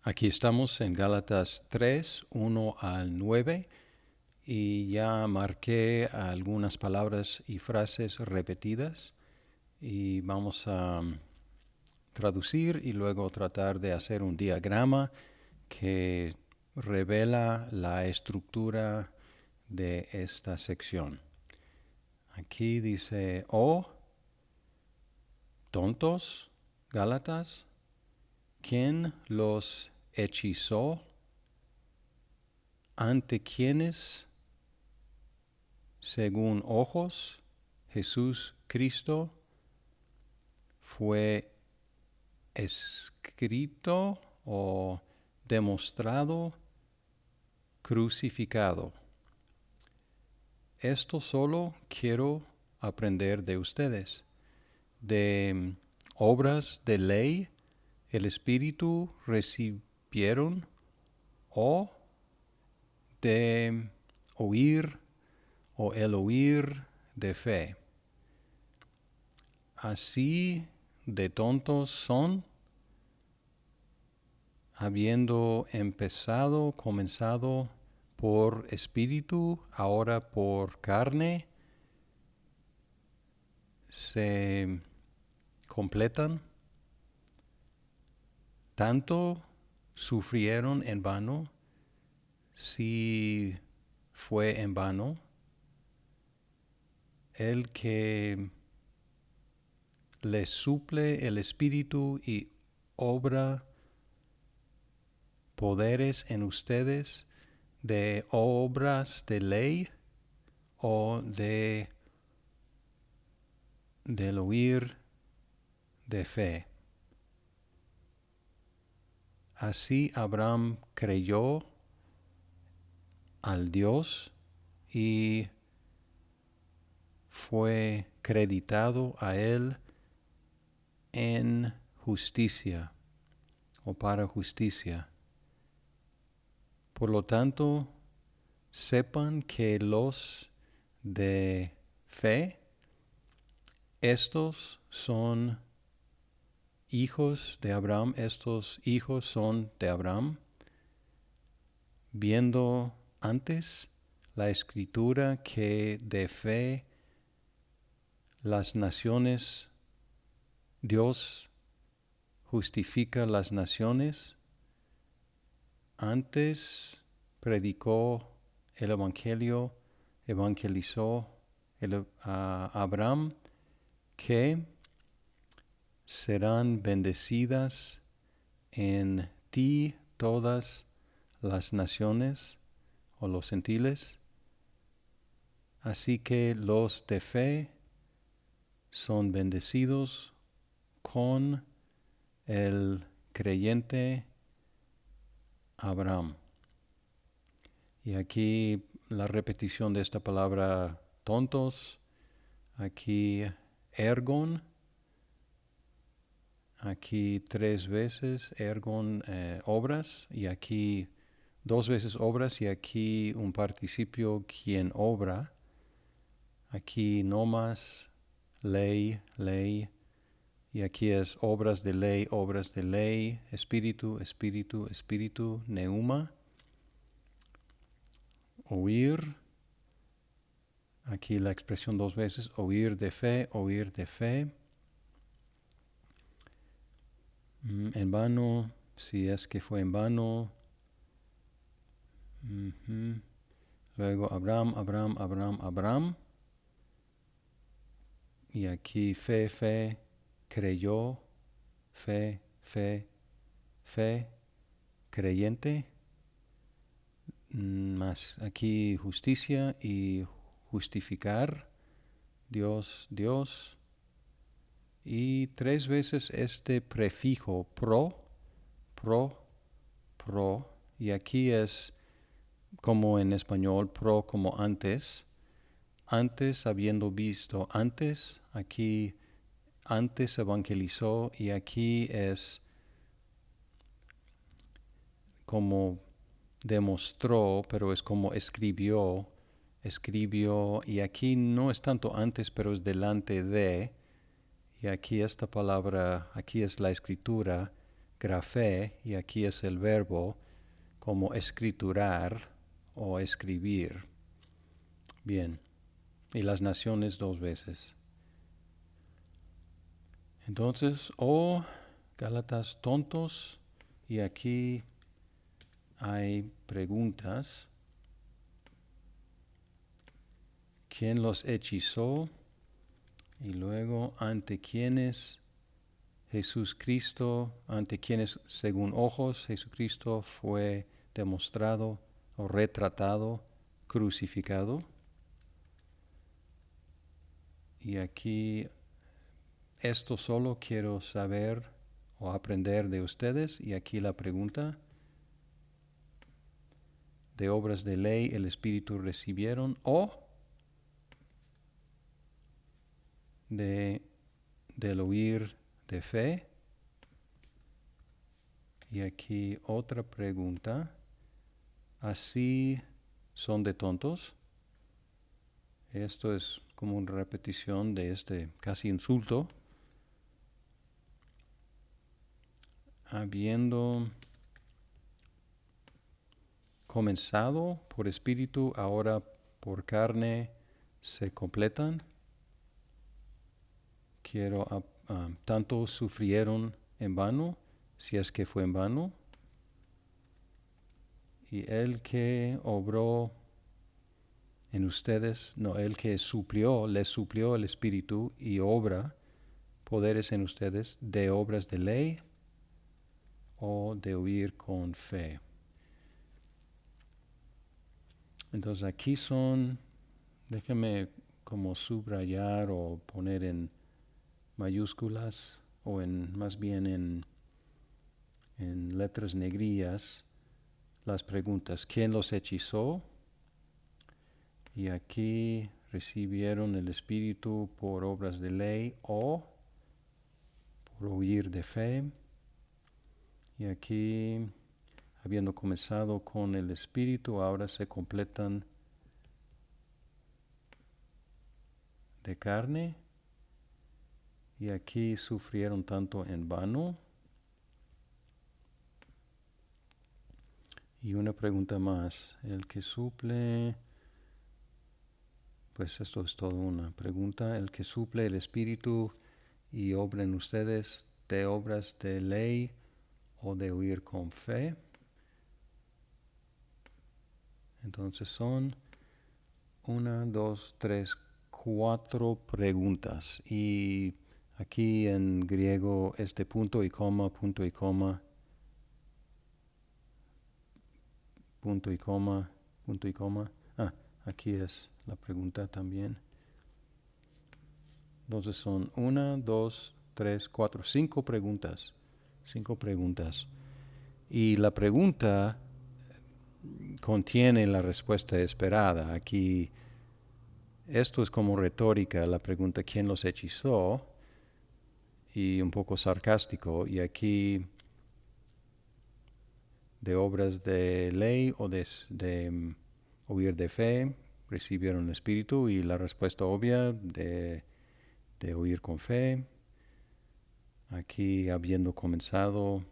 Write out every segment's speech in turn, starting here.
Aquí estamos en Gálatas 3, 1 al 9, y ya marqué algunas palabras y frases repetidas y vamos a traducir y luego tratar de hacer un diagrama que revela la estructura de esta sección. Aquí dice, tontos, Gálatas, ¿quién los hechizó? ¿Ante quienes, según ojos, Jesús Cristo fue escrito o demostrado crucificado? Esto solo quiero aprender de ustedes. De obras de ley, el Espíritu recibieron o de oír o el oír de fe. Así de tontos son, habiendo comenzado por espíritu, ahora por carne, se completan. Tanto sufrieron en vano, si fue en vano, el que les suple el espíritu y obra poderes en ustedes de obras de ley o del oír de fe. Así Abraham creyó al Dios y fue creditado a él en justicia o para justicia. Por lo tanto, sepan que los de fe, estos son hijos de Abraham, estos hijos son de Abraham, viendo antes la escritura que de fe las naciones, Dios justifica las naciones. Antes predicó el Evangelio, evangelizó a Abraham que serán bendecidas en ti todas las naciones o los gentiles. Así que los de fe son bendecidos con el creyente Abraham. Y aquí la repetición de esta palabra tontos, aquí ergon, aquí 3 veces ergon obras, y aquí 2 veces obras, y aquí un participio quien obra, aquí no más ley, ley, y aquí es obras de ley, espíritu, espíritu, espíritu, neuma, oír, aquí la expresión 2 veces, oír de fe, oír de fe. En vano, si es que fue en vano. Luego Abraham, Abraham, Abraham, Abraham. Y aquí fe, fe, creyó, fe, fe, fe, creyente. Más aquí justicia y justificar, Dios, Dios. Y 3 veces este prefijo pro, pro, pro. Y aquí es como en español, pro como antes. Antes habiendo visto antes, aquí antes evangelizó, y aquí es como demostró, pero es como escribió, y aquí no es tanto antes, pero es delante de, y aquí esta palabra, aquí es la escritura, grafé, y aquí es el verbo, como escriturar o escribir. Bien, y las naciones 2 veces. Entonces, Gálatas tontos, y aquí hay preguntas. ¿Quién los hechizó? Y luego, ¿ante quiénes ante quienes según ojos Jesucristo fue demostrado o retratado, crucificado? Y aquí esto solo quiero saber o aprender de ustedes. Y aquí la pregunta: ¿de obras de ley el Espíritu recibieron o del oír de fe? Y aquí otra pregunta: ¿así son de tontos? Esto es como una repetición de este casi insulto. Habiendo comenzado por espíritu, ahora por carne se completan. Tanto sufrieron en vano, si es que fue en vano. Y el que obró en ustedes, no, el que les suplió el Espíritu y obra poderes en ustedes de obras de ley o de oír con fe. Entonces aquí déjame como subrayar o poner en mayúsculas o más bien en letras negrillas las preguntas. ¿Quién los hechizó? Y aquí recibieron el Espíritu por obras de ley o por oír de fe. Y aquí, habiendo comenzado con el Espíritu, ahora se completan de carne. Y aquí sufrieron tanto en vano. Y una pregunta más. El que suple, pues esto es todo una pregunta. El que suple el Espíritu y obra en ustedes de obras de ley o de oír con fe. Entonces son 1, 2, 3, 4 preguntas. Y aquí en griego este punto y coma, punto y coma, punto y coma, punto y coma. Aquí es la pregunta también. Entonces son 1, 2, 3, 4, 5 preguntas. 5 preguntas. Y la pregunta contiene la respuesta esperada. Aquí, esto es como retórica, la pregunta ¿quién los hechizó? Y un poco sarcástico. Y aquí, de obras de ley o de oír de fe, recibieron el Espíritu. Y la respuesta obvia de oír con fe. Aquí, habiendo comenzado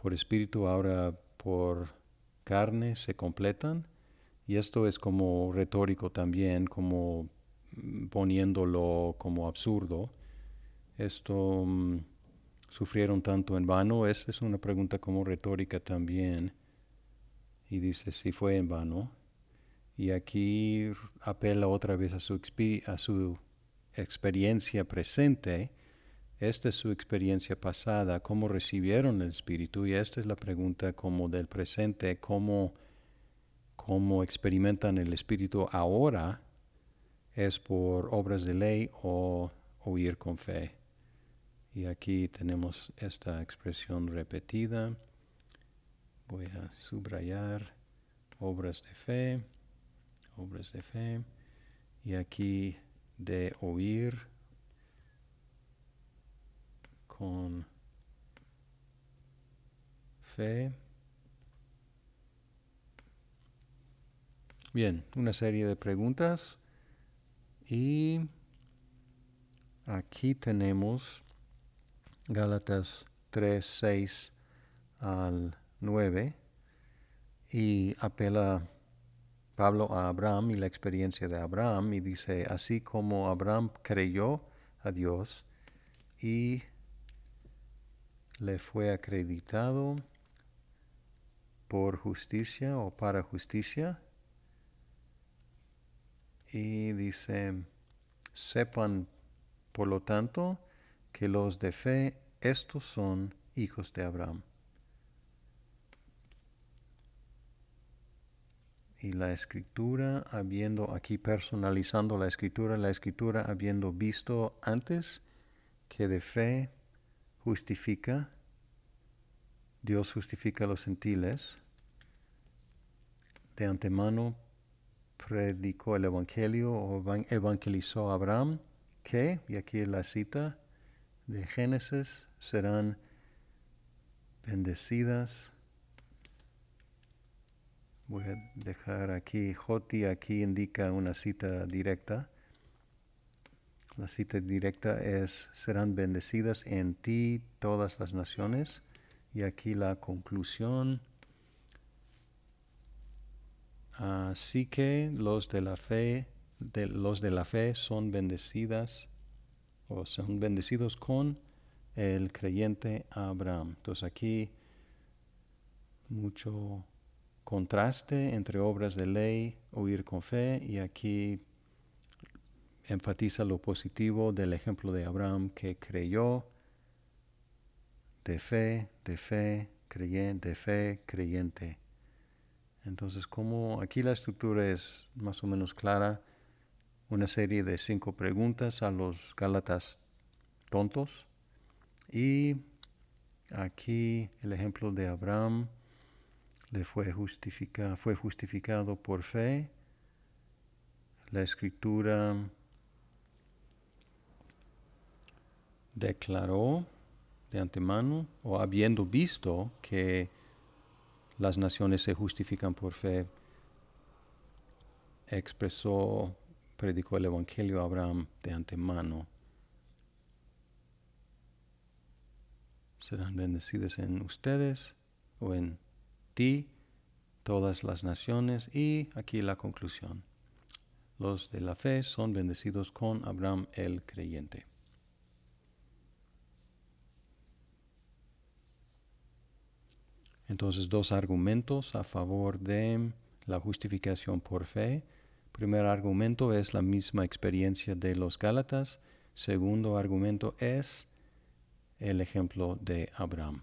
por Espíritu, ahora por carne se completan. Y esto es como retórico también, como poniéndolo como absurdo. Esto sufrieron tanto en vano. Esta es una pregunta como retórica también. Y dice si fue en vano. Y aquí apela otra vez a su experiencia presente. Esta es su experiencia pasada, cómo recibieron el Espíritu. Y esta es la pregunta como del presente, cómo experimentan el Espíritu ahora, es por obras de ley o oír con fe. Y aquí tenemos esta expresión repetida. Voy a subrayar obras de fe, obras de fe. Y aquí de oír con fe. Bien, una serie de preguntas. Y aquí tenemos Gálatas 3, 6 al 9 y apela Pablo a Abraham y la experiencia de Abraham y dice, así como Abraham creyó a Dios y le fue acreditado por justicia o para justicia. Y dice, sepan por lo tanto que los de fe, estos son hijos de Abraham. Y la escritura, habiendo aquí personalizando la escritura habiendo visto antes que de fe justifica, Dios justifica a los gentiles, de antemano predicó el Evangelio o evangelizó a Abraham, que, y aquí la cita de Génesis, serán bendecidas. Voy a dejar aquí, Joti aquí indica una cita directa. La cita directa es, serán bendecidas en ti todas las naciones. Y aquí la conclusión. Así que los de la fe son bendecidas o son bendecidos con el creyente Abraham. Entonces aquí mucho contraste entre obras de ley, oír con fe, y aquí enfatiza lo positivo del ejemplo de Abraham que creyó de fe, creyente. Entonces, como aquí la estructura es más o menos clara, una serie de 5 preguntas a los Gálatas tontos. Y aquí el ejemplo de Abraham fue justificado por fe. La escritura declaró de antemano o habiendo visto que las naciones se justifican por fe, predicó el Evangelio a Abraham de antemano. Serán bendecidas en ustedes o en ti todas las naciones. Y aquí la conclusión. Los de la fe son bendecidos con Abraham el creyente. Entonces, 2 argumentos a favor de la justificación por fe. Primer argumento es la misma experiencia de los Gálatas. Segundo argumento es el ejemplo de Abraham.